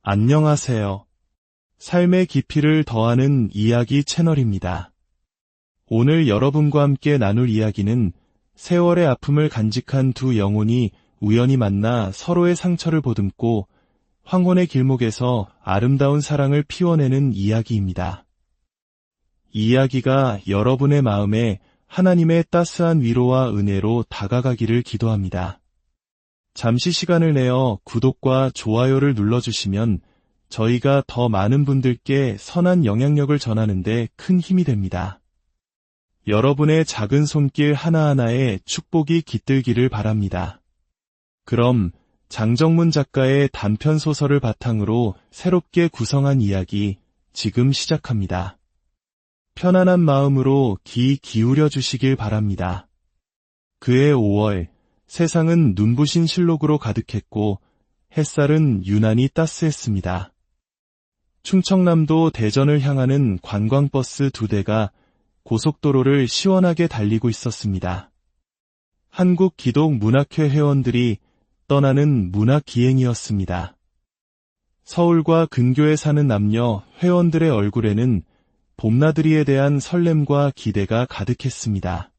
안녕하세요. 삶의 깊이를 더하는 이야기 채널입니다. 오늘 여러분과 함께 나눌 이야기는 세월의 아픔을 간직한 두 영혼이 우연히 만나 서로의 상처를 보듬고 황혼의 길목에서 아름다운 사랑을 피워내는 이야기입니다. 이 이야기가 여러분의 마음에 하나님의 따스한 위로와 은혜로 다가가기를 기도합니다. 잠시 시간을 내어 구독과 좋아요를 눌러주시면 저희가 더 많은 분들께 선한 영향력을 전하는 데 큰 힘이 됩니다. 여러분의 작은 손길 하나하나에 축복이 깃들기를 바랍니다. 그럼 장정문 작가의 단편 소설을 바탕으로 새롭게 구성한 이야기 지금 시작합니다. 편안한 마음으로 귀 기울여 주시길 바랍니다. 그해 5월, 세상은 눈부신 실록으로 가득했고 햇살은 유난히 따스했습니다. 충청남도 대전을 향하는 관광버스 2대가 고속도로를 시원하게 달리고 있었습니다. 한국기독문학회 회원들이 떠나는 문학기행이었습니다. 서울과 근교에 사는 남녀 회원들의 얼굴에는 봄나들이에 대한 설렘과 기대가 가득했습니다.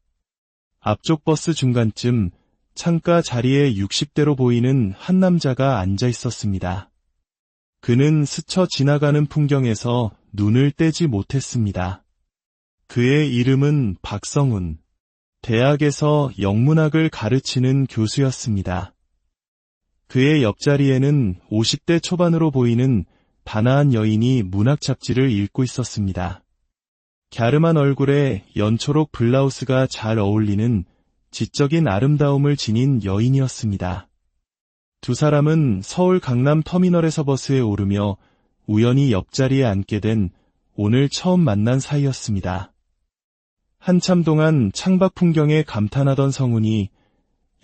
앞쪽 버스 중간쯤 창가 자리에 60대로 보이는 한 남자가 앉아 있었습니다. 그는 스쳐 지나가는 풍경에서 눈을 떼지 못했습니다. 그의 이름은 박성훈, 대학에서 영문학을 가르치는 교수였습니다. 그의 옆자리에는 50대 초반으로 보이는 단아한 여인이 문학 잡지를 읽고 있었습니다. 갸름한 얼굴에 연초록 블라우스가 잘 어울리는 지적인 아름다움을 지닌 여인이었습니다. 두 사람은 서울 강남 터미널에서 버스에 오르며 우연히 옆자리에 앉게 된 오늘 처음 만난 사이였습니다. 한참 동안 창밖 풍경에 감탄하던 성훈이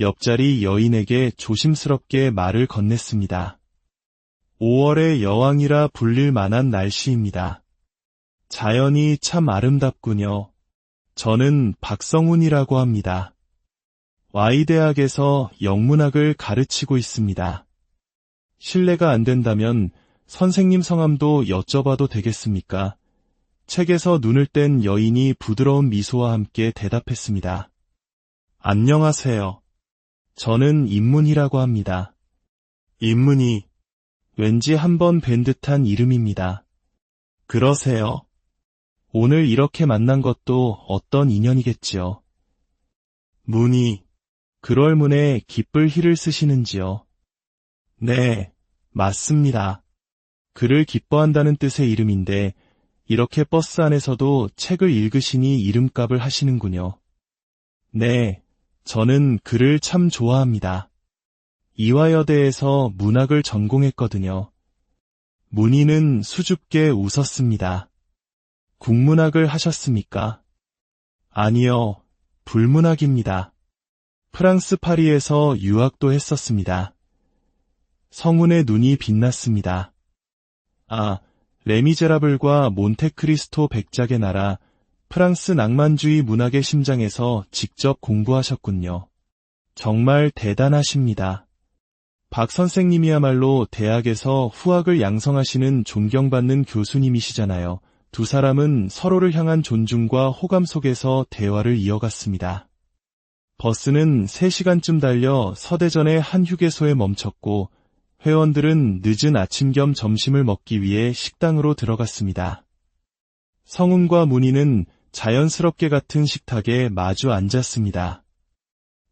옆자리 여인에게 조심스럽게 말을 건넸습니다. 5월의 여왕이라 불릴 만한 날씨입니다. 자연이 참 아름답군요. 저는 박성훈이라고 합니다. Y대학에서 영문학을 가르치고 있습니다. 실례가 안 된다면 선생님 성함도 여쭤봐도 되겠습니까? 책에서 눈을 뗀 여인이 부드러운 미소와 함께 대답했습니다. 안녕하세요. 저는 임문희라고 합니다. 임문희, 왠지 한번 뵌 듯한 이름입니다. 그러세요? 오늘 이렇게 만난 것도 어떤 인연이겠지요. 문희, 그럴 문에 기쁠 희를 쓰시는지요? 네, 맞습니다. 그를 기뻐한다는 뜻의 이름인데 이렇게 버스 안에서도 책을 읽으시니 이름값을 하시는군요. 네, 저는 글을 참 좋아합니다. 이화여대에서 문학을 전공했거든요. 문희는 수줍게 웃었습니다. 국문학을 하셨습니까? 아니요, 불문학입니다. 프랑스 파리에서 유학도 했었습니다. 성훈의 눈이 빛났습니다. 아, 레미제라블과 몬테크리스토 백작의 나라, 프랑스 낭만주의 문학의 심장에서 직접 공부하셨군요. 정말 대단하십니다. 박 선생님이야말로 대학에서 후학을 양성하시는 존경받는 교수님이시잖아요. 두 사람은 서로를 향한 존중과 호감 속에서 대화를 이어갔습니다. 버스는 3시간쯤 달려 서대전의 한 휴게소에 멈췄고 회원들은 늦은 아침 겸 점심을 먹기 위해 식당으로 들어갔습니다. 성훈과 문희는 자연스럽게 같은 식탁에 마주 앉았습니다.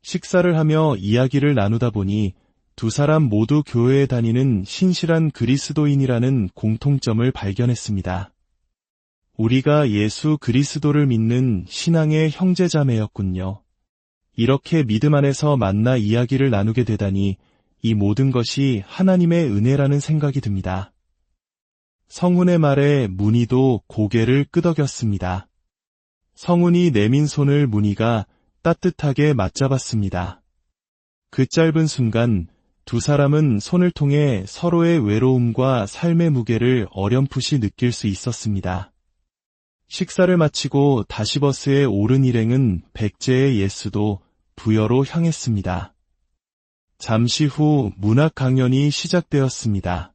식사를 하며 이야기를 나누다 보니 두 사람 모두 교회에 다니는 신실한 그리스도인이라는 공통점을 발견했습니다. 우리가 예수 그리스도를 믿는 신앙의 형제자매였군요. 이렇게 믿음 안에서 만나 이야기를 나누게 되다니 이 모든 것이 하나님의 은혜라는 생각이 듭니다. 성훈의 말에 문희도 고개를 끄덕였습니다. 성훈이 내민 손을 문희가 따뜻하게 맞잡았습니다. 그 짧은 순간 두 사람은 손을 통해 서로의 외로움과 삶의 무게를 어렴풋이 느낄 수 있었습니다. 식사를 마치고 다시 버스에 오른 일행은 백제의 예수도 부여로 향했습니다. 잠시 후 문학 강연이 시작되었습니다.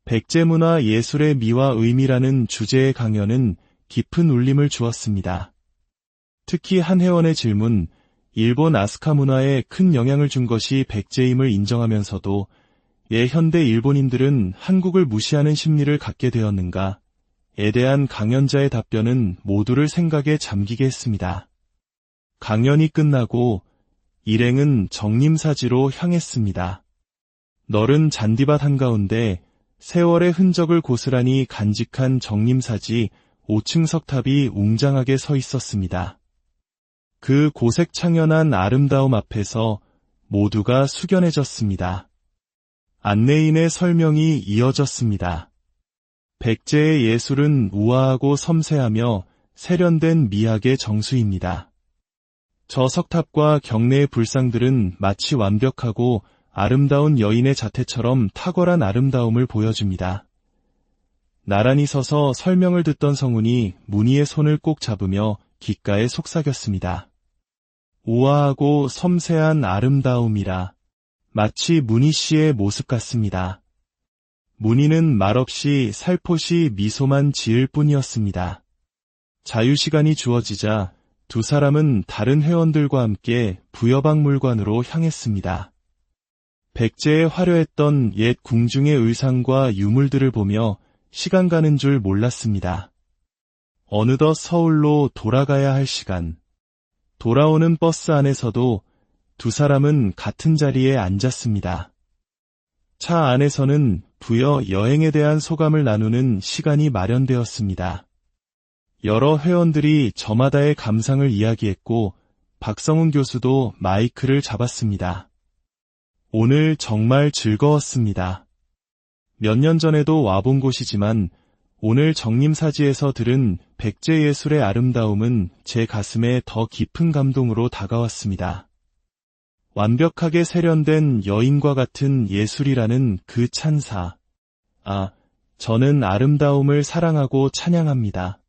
백제문화 예술의 미와 의미라는 주제의 강연은 깊은 울림을 주었습니다. 특히 한 회원의 질문, 일본 아스카 문화에 큰 영향을 준 것이 백제임을 인정하면서도 왜 현대 일본인들은 한국을 무시하는 심리를 갖게 되었는가에 대한 강연자의 답변은 모두를 생각에 잠기게 했습니다. 강연이 끝나고 일행은 정림사지로 향했습니다. 넓은 잔디밭 한가운데 세월의 흔적을 고스란히 간직한 정림사지 5층 석탑이 웅장하게 서 있었습니다. 그 고색 창연한 아름다움 앞에서 모두가 숙연해졌습니다. 안내인의 설명이 이어졌습니다. 백제의 예술은 우아하고 섬세하며 세련된 미학의 정수입니다. 저 석탑과 경내의 불상들은 마치 완벽하고 아름다운 여인의 자태처럼 탁월한 아름다움을 보여줍니다. 나란히 서서 설명을 듣던 성훈이 문희의 손을 꼭 잡으며 귓가에 속삭였습니다. 우아하고 섬세한 아름다움이라. 마치 문희 씨의 모습 같습니다. 문희는 말없이 살포시 미소만 지을 뿐이었습니다. 자유시간이 주어지자 두 사람은 다른 회원들과 함께 부여박물관으로 향했습니다. 백제의 화려했던 옛 궁중의 의상과 유물들을 보며 시간 가는 줄 몰랐습니다. 어느덧 서울로 돌아가야 할 시간. 돌아오는 버스 안에서도 두 사람은 같은 자리에 앉았습니다. 차 안에서는 부여 여행에 대한 소감을 나누는 시간이 마련되었습니다. 여러 회원들이 저마다의 감상을 이야기했고 박성훈 교수도 마이크를 잡았습니다. 오늘 정말 즐거웠습니다. 몇 년 전에도 와본 곳이지만 오늘 정림사지에서 들은 백제예술의 아름다움은 제 가슴에 더 깊은 감동으로 다가왔습니다. 완벽하게 세련된 여인과 같은 예술이라는 그 찬사. 저는 아름다움을 사랑하고 찬양합니다.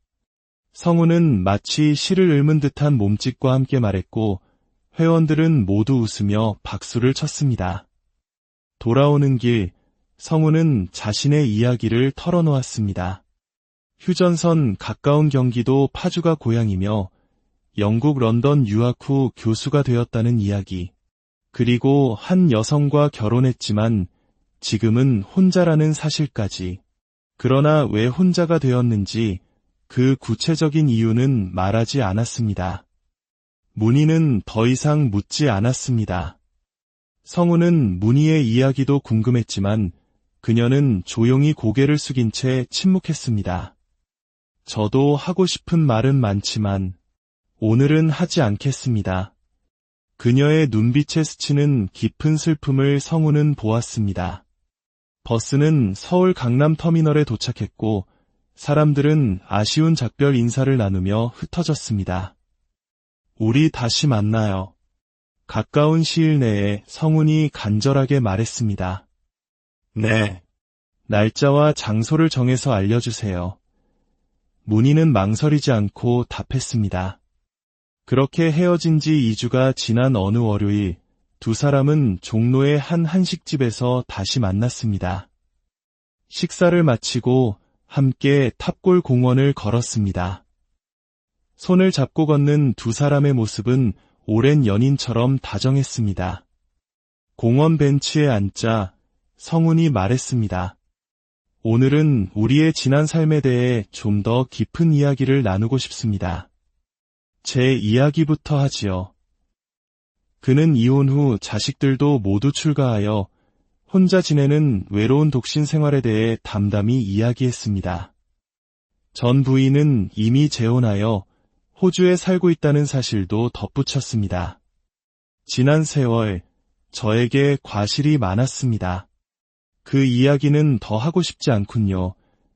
성우는 마치 시를 읊은 듯한 몸짓과 함께 말했고 회원들은 모두 웃으며 박수를 쳤습니다. 돌아오는 길, 성우는 자신의 이야기를 털어놓았습니다. 휴전선 가까운 경기도 파주가 고향이며 영국 런던 유학 후 교수가 되었다는 이야기. 그리고 한 여성과 결혼했지만 지금은 혼자라는 사실까지. 그러나 왜 혼자가 되었는지 그 구체적인 이유는 말하지 않았습니다. 문희는 더 이상 묻지 않았습니다. 성우는 문희의 이야기도 궁금했지만 그녀는 조용히 고개를 숙인 채 침묵했습니다. 저도 하고 싶은 말은 많지만 오늘은 하지 않겠습니다. 그녀의 눈빛에 스치는 깊은 슬픔을 성우는 보았습니다. 버스는 서울 강남터미널에 도착했고 사람들은 아쉬운 작별 인사를 나누며 흩어졌습니다. 우리 다시 만나요. 가까운 시일 내에 성훈이 간절하게 말했습니다. 네. 날짜와 장소를 정해서 알려주세요. 문희는 망설이지 않고 답했습니다. 그렇게 헤어진 지 2주가 지난 어느 월요일, 두 사람은 종로의 한 한식집에서 다시 만났습니다. 식사를 마치고 함께 탑골 공원을 걸었습니다. 손을 잡고 걷는 두 사람의 모습은 오랜 연인처럼 다정했습니다. 공원 벤치에 앉자 성훈이 말했습니다. 오늘은 우리의 지난 삶에 대해 좀 더 깊은 이야기를 나누고 싶습니다. 제 이야기부터 하지요. 그는 이혼 후 자식들도 모두 출가하여 혼자 지내는 외로운 독신 생활에 대해 담담히 이야기했습니다. 전 부인은 이미 재혼하여 호주에 살고 있다는 사실도 덧붙였습니다. 지난 세월 저에게 과실이 많았습니다. 그 이야기는 더 하고 싶지 않군요.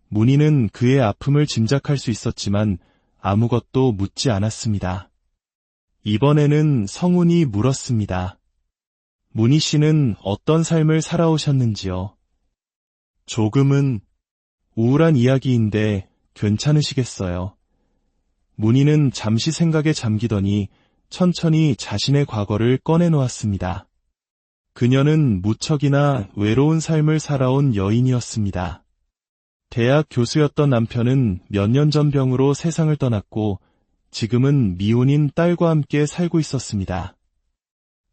문희는 그의 아픔을 짐작할 수 있었지만 아무것도 묻지 않았습니다. 이번에는 성훈이 물었습니다. 문희 씨는 어떤 삶을 살아오셨는지요? 조금은 우울한 이야기인데 괜찮으시겠어요? 문희는 잠시 생각에 잠기더니 천천히 자신의 과거를 꺼내놓았습니다. 그녀는 무척이나 외로운 삶을 살아온 여인이었습니다. 대학 교수였던 남편은 몇 년 전 병으로 세상을 떠났고 지금은 미혼인 딸과 함께 살고 있었습니다.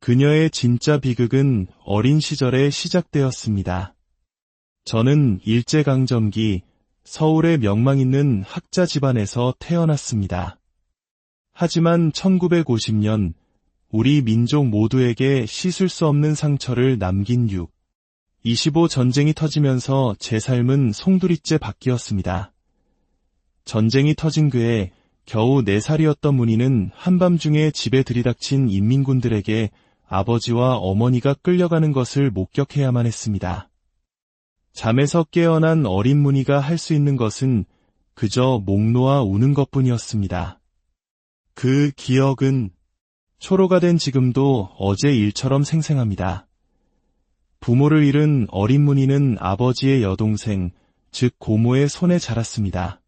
그녀의 진짜 비극은 어린 시절에 시작되었습니다. 저는 일제강점기 서울의 명망 있는 학자 집안에서 태어났습니다. 하지만 1950년 우리 민족 모두에게 씻을 수 없는 상처를 남긴 6.25 전쟁이 터지면서 제 삶은 송두리째 바뀌었습니다. 전쟁이 터진 그해 겨우 4살이었던 문희는 한밤중에 집에 들이닥친 인민군들에게 아버지와 어머니가 끌려가는 것을 목격해야만 했습니다. 잠에서 깨어난 어린 문희가 할 수 있는 것은 그저 목 놓아 우는 것뿐이었습니다. 그 기억은 초로가 된 지금도 어제 일처럼 생생합니다. 부모를 잃은 어린 문희는 아버지의 여동생, 즉 고모의 손에 자랐습니다.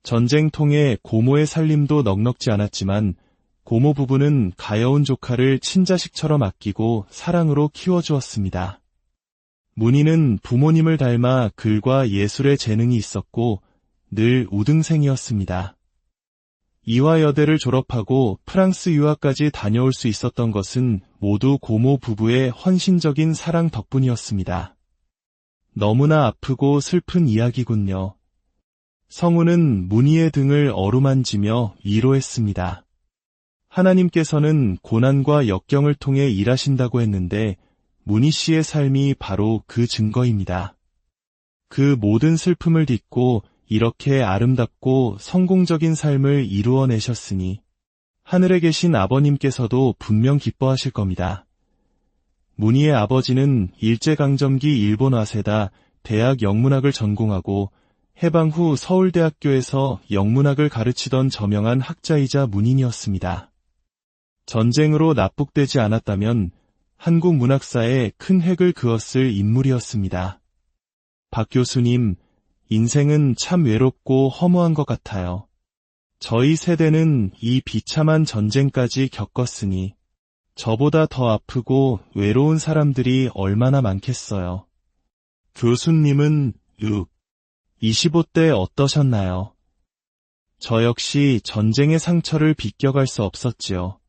전쟁통에 고모의 살림도 넉넉지 않았지만 고모 부부는 가여운 조카를 친자식처럼 아끼고 사랑으로 키워주었습니다. 문희는 부모님을 닮아 글과 예술의 재능이 있었고 늘 우등생이었습니다. 이화여대를 졸업하고 프랑스 유학까지 다녀올 수 있었던 것은 모두 고모 부부의 헌신적인 사랑 덕분이었습니다. 너무나 아프고 슬픈 이야기군요. 성우는 문희의 등을 어루만지며 위로했습니다. 하나님께서는 고난과 역경을 통해 일하신다고 했는데 문희 씨의 삶이 바로 그 증거입니다. 그 모든 슬픔을 딛고 이렇게 아름답고 성공적인 삶을 이루어내셨으니 하늘에 계신 아버님께서도 분명 기뻐하실 겁니다. 문희의 아버지는 일제강점기 일본 와세다 대학 영문학을 전공하고 해방 후 서울대학교에서 영문학을 가르치던 저명한 학자이자 문인이었습니다. 전쟁으로 납북되지 않았다면 한국 문학사에 큰 획을 그었을 인물이었습니다. 박 교수님, 인생은 참 외롭고 허무한 것 같아요. 저희 세대는 이 비참한 전쟁까지 겪었으니 저보다 더 아프고 외로운 사람들이 얼마나 많겠어요. 교수님은 25대 어떠셨나요? 저 역시 전쟁의 상처를 비껴갈 수 없었지요.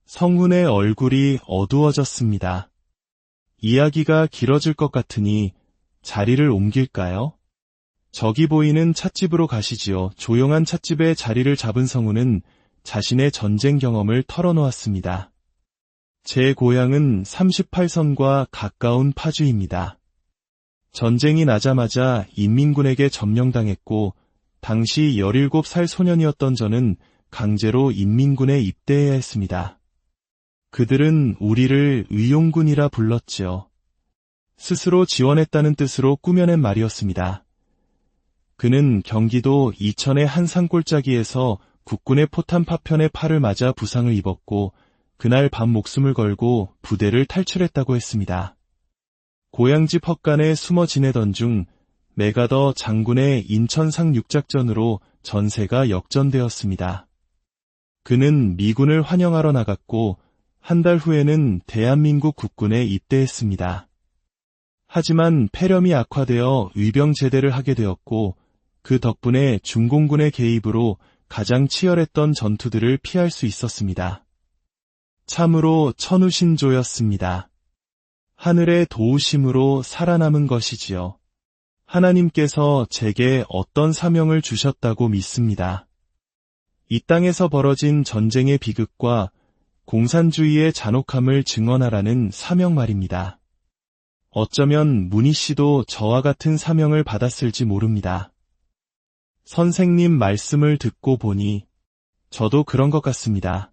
성훈의 얼굴이 어두워졌습니다. 이야기가 길어질 것 같으니 자리를 옮길까요? 저기 보이는 찻집으로 가시지요. 조용한 찻집에 자리를 잡은 성훈은 자신의 전쟁 경험을 털어놓았습니다. 제 고향은 38선과 가까운 파주입니다. 전쟁이 나자마자 인민군에게 점령당했고 당시 17살 소년이었던 저는 강제로 인민군에 입대해야 했습니다. 그들은 우리를 의용군이라 불렀지요. 스스로 지원했다는 뜻으로 꾸며낸 말이었습니다. 그는 경기도 이천의 한 산골짜기에서 국군의 포탄 파편에 팔을 맞아 부상을 입었고 그날 밤 목숨을 걸고 부대를 탈출했다고 했습니다. 고향집 헛간에 숨어 지내던 중 메가더 장군의 인천 상륙작전으로 전세가 역전되었습니다. 그는 미군을 환영하러 나갔고 한 달 후에는 대한민국 국군에 입대했습니다. 하지만 폐렴이 악화되어 의병 제대를 하게 되었고 그 덕분에 중공군의 개입으로 가장 치열했던 전투들을 피할 수 있었습니다. 참으로 천우신조였습니다. 하늘의 도우심으로 살아남은 것이지요. 하나님께서 제게 어떤 사명을 주셨다고 믿습니다. 이 땅에서 벌어진 전쟁의 비극과 공산주의의 잔혹함을 증언하라는 사명 말입니다. 어쩌면 문희 씨도 저와 같은 사명을 받았을지 모릅니다. 선생님 말씀을 듣고 보니 저도 그런 것 같습니다.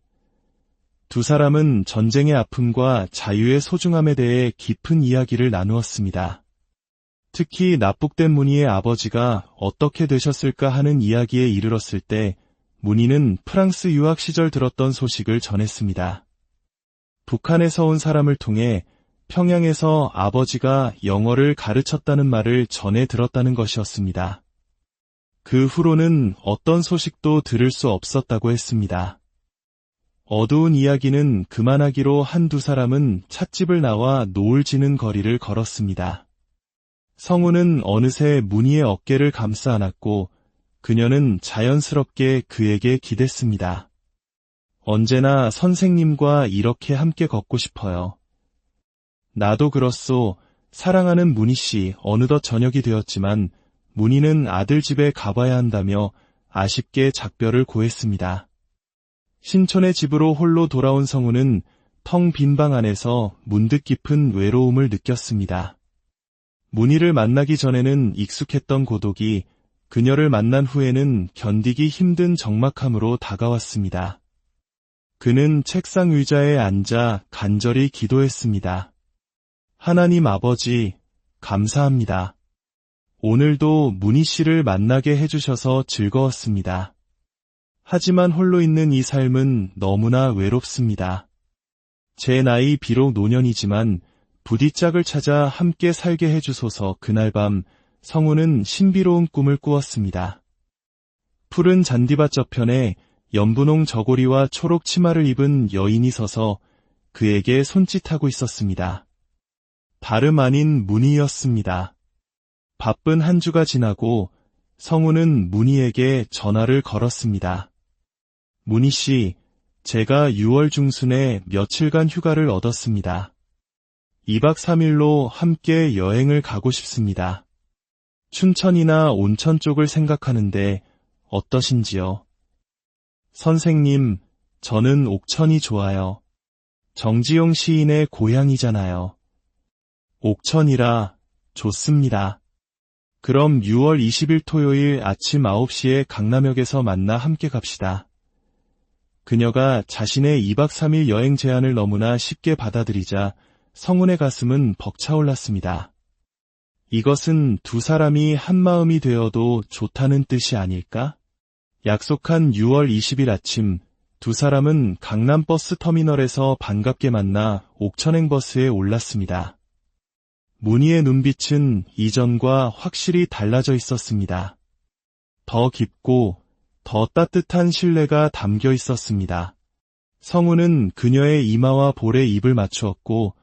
두 사람은 전쟁의 아픔과 자유의 소중함에 대해 깊은 이야기를 나누었습니다. 특히 납북된 문희의 아버지가 어떻게 되셨을까 하는 이야기에 이르렀을 때 문희는 프랑스 유학 시절 들었던 소식을 전했습니다. 북한에서 온 사람을 통해 평양에서 아버지가 영어를 가르쳤다는 말을 전해 들었다는 것이었습니다. 그 후로는 어떤 소식도 들을 수 없었다고 했습니다. 어두운 이야기는 그만하기로 한두 사람은 찻집을 나와 노을 지는 거리를 걸었습니다. 성우는 어느새 문희의 어깨를 감싸 안았고 그녀는 자연스럽게 그에게 기댔습니다. 언제나 선생님과 이렇게 함께 걷고 싶어요. 나도 그렇소. 사랑하는 문희 씨. 어느덧 저녁이 되었지만 문희는 아들 집에 가봐야 한다며 아쉽게 작별을 고했습니다. 신촌의 집으로 홀로 돌아온 성우는 텅 빈 방 안에서 문득 깊은 외로움을 느꼈습니다. 문희를 만나기 전에는 익숙했던 고독이 그녀를 만난 후에는 견디기 힘든 적막함으로 다가왔습니다. 그는 책상 의자에 앉아 간절히 기도했습니다. 하나님 아버지, 감사합니다. 오늘도 문희 씨를 만나게 해주셔서 즐거웠습니다. 하지만 홀로 있는 이 삶은 너무나 외롭습니다. 제 나이 비록 노년이지만 부디 짝을 찾아 함께 살게 해주소서. 그날 밤 성우는 신비로운 꿈을 꾸었습니다. 푸른 잔디밭 저편에 연분홍 저고리와 초록 치마를 입은 여인이 서서 그에게 손짓하고 있었습니다. 다름 아닌 문희였습니다. 바쁜 한 주가 지나고 성우는 문희에게 전화를 걸었습니다. 문희 씨, 제가 6월 중순에 며칠간 휴가를 얻었습니다. 2박 3일로 함께 여행을 가고 싶습니다. 춘천이나 온천 쪽을 생각하는데 어떠신지요? 선생님, 저는 옥천이 좋아요. 정지용 시인의 고향이잖아요. 옥천이라 좋습니다. 그럼 6월 20일 토요일 아침 9시에 강남역에서 만나 함께 갑시다. 그녀가 자신의 2박 3일 여행 제안을 너무나 쉽게 받아들이자 성운의 가슴은 벅차올랐습니다. 이것은 두 사람이 한마음이 되어도 좋다는 뜻이 아닐까? 약속한 6월 20일 아침 두 사람은 강남버스터미널에서 반갑게 만나 옥천행버스에 올랐습니다. 문희의 눈빛은 이전과 확실히 달라져 있었습니다. 더 깊고 더 따뜻한 신뢰가 담겨 있었습니다. 성우는 그녀의 이마와 볼에 입을 맞추었고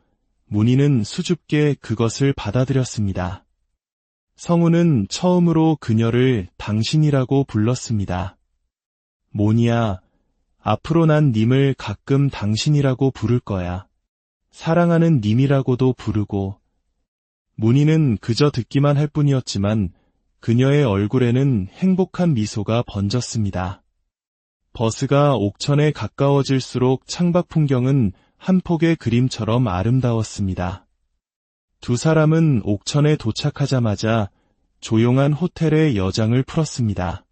문희는 수줍게 그것을 받아들였습니다. 성우는 처음으로 그녀를 당신이라고 불렀습니다. 모니야, 앞으로 난 님을 가끔 당신이라고 부를 거야. 사랑하는 님이라고도 부르고. 문희는 그저 듣기만 할 뿐이었지만 그녀의 얼굴에는 행복한 미소가 번졌습니다. 버스가 옥천에 가까워질수록 창밖 풍경은 한 폭의 그림처럼 아름다웠습니다. 두 사람은 옥천에 도착하자마자 조용한 호텔의 여장을 풀었습니다.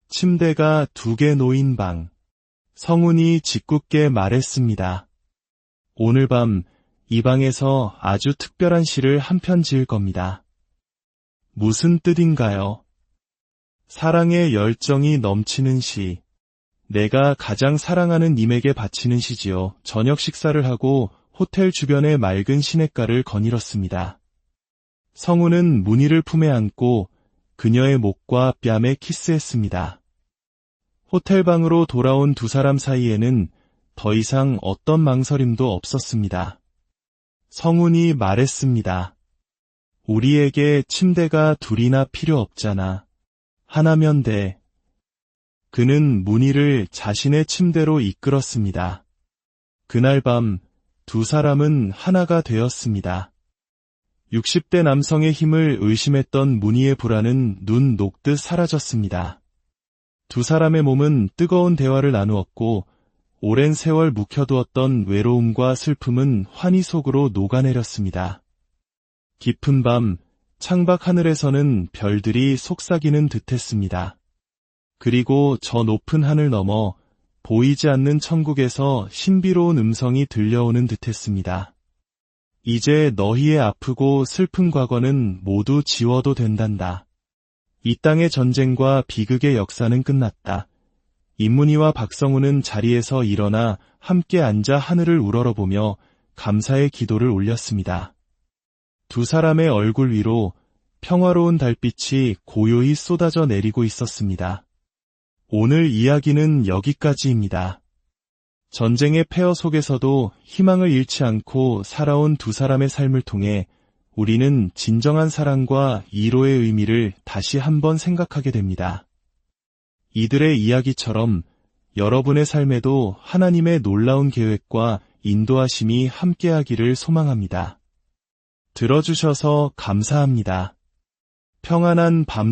침대가 2개 놓인 방. 성운이 짓궂게 말했습니다. 오늘 밤 이 방에서 아주 특별한 시를 한 편 지을 겁니다. 무슨 뜻인가요? 사랑의 열정이 넘치는 시. 내가 가장 사랑하는 님에게 바치는 시지요. 저녁 식사를 하고 호텔 주변의 맑은 시냇가를 거닐었습니다. 성우는 문희를 품에 안고 그녀의 목과 뺨에 키스했습니다. 호텔 방으로 돌아온 두 사람 사이에는 더 이상 어떤 망설임도 없었습니다. 성운이 말했습니다. 우리에게 침대가 둘이나 필요 없잖아. 하나면 돼. 그는 문희를 자신의 침대로 이끌었습니다. 그날 밤 두 사람은 하나가 되었습니다. 60대 남성의 힘을 의심했던 문희의 불안은 눈 녹듯 사라졌습니다. 두 사람의 몸은 뜨거운 대화를 나누었고 오랜 세월 묵혀두었던 외로움과 슬픔은 환희 속으로 녹아내렸습니다. 깊은 밤 창밖 하늘에서는 별들이 속삭이는 듯했습니다. 그리고 저 높은 하늘 너머 보이지 않는 천국에서 신비로운 음성이 들려오는 듯했습니다. 이제 너희의 아프고 슬픈 과거는 모두 지워도 된단다. 이 땅의 전쟁과 비극의 역사는 끝났다. 임문희와 박성우는 자리에서 일어나 함께 앉아 하늘을 우러러보며 감사의 기도를 올렸습니다. 두 사람의 얼굴 위로 평화로운 달빛이 고요히 쏟아져 내리고 있었습니다. 오늘 이야기는 여기까지입니다. 전쟁의 폐허 속에서도 희망을 잃지 않고 살아온 두 사람의 삶을 통해 우리는 진정한 사랑과 이로의 의미를 다시 한번 생각하게 됩니다. 이들의 이야기처럼 여러분의 삶에도 하나님의 놀라운 계획과 인도하심이 함께하기를 소망합니다. 들어주셔서 감사합니다. 평안한 밤